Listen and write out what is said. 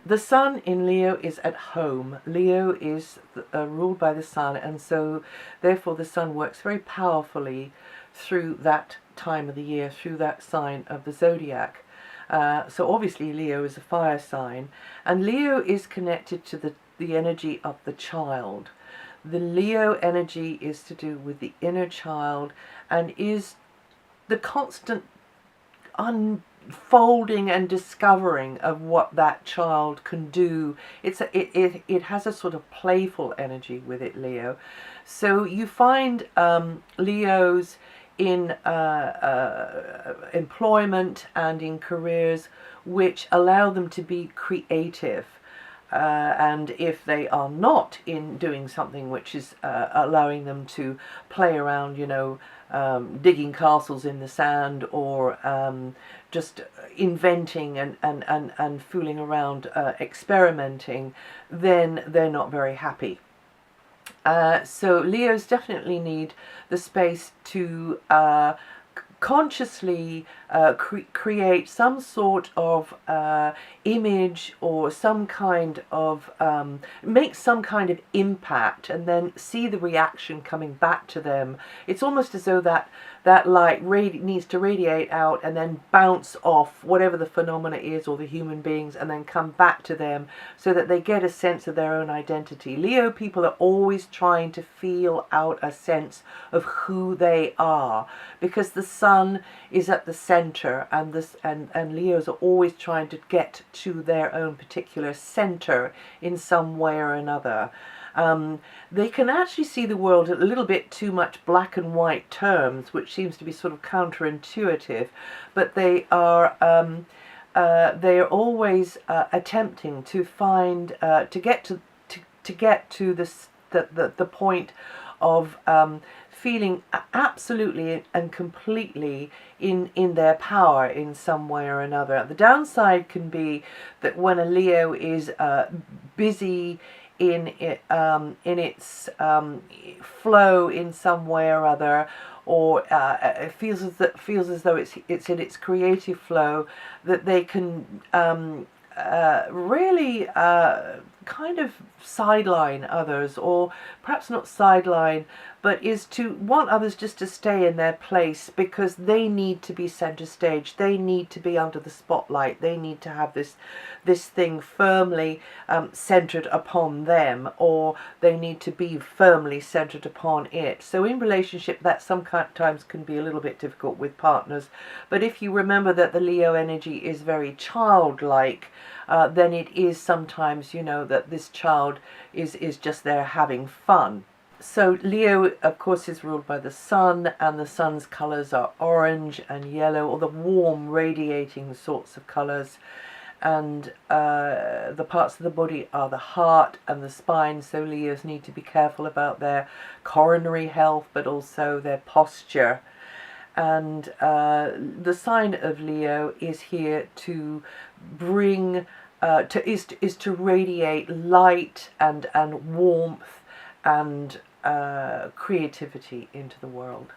The sun in Leo is at home. Leo is ruled by the sun, and so therefore the sun works very powerfully through that time of the year, through that sign of the zodiac. So obviously Leo is a fire sign, and Leo is connected to the energy of the child. The Leo energy is to do with the inner child and is the constant unfolding and discovering of what that child can do. It has a sort of playful energy with it, Leo. So you find Leos in employment and in careers which allow them to be creative. And if they are not in doing something which is allowing them to play around, you know, digging castles in the sand, or just inventing and fooling around, experimenting, then they're not very happy. So Leos definitely need the space to consciously create some sort of image, or some kind of make some kind of impact, and then see the reaction coming back to them. It's almost as though that light needs to radiate out and then bounce off whatever the phenomena is, or the human beings, and then come back to them, so that they get a sense of their own identity. Leo people are always trying to feel out a sense of who they are, because the sun is at the center, and Leos are always trying to get to their own particular center in some way or another. They can actually see the world a little bit too much black and white terms, which seems to be sort of counterintuitive, but they are always attempting to find to get to the point of feeling absolutely and completely in their power in some way or another. The downside can be that when a Leo is busy in its flow in some way or other, or it feels as though it's in its creative flow, that they can really kind of sideline others, or perhaps not sideline, but is to want others just to stay in their place, because they need to be center stage. They need to be under the spotlight. They need to have this thing firmly centered upon them, or they need to be firmly centered upon it. So in relationship, that sometimes can be a little bit difficult with partners. But if you remember that the Leo energy is very childlike, then it is sometimes, you know, that this child is just there having fun. So Leo, of course, is ruled by the sun, and the sun's colours are orange and yellow, or the warm, radiating sorts of colours. And the parts of the body are the heart and the spine, so Leos need to be careful about their coronary health, but also their posture. And the sign of Leo is here to bring, is to radiate light and warmth and creativity into the world.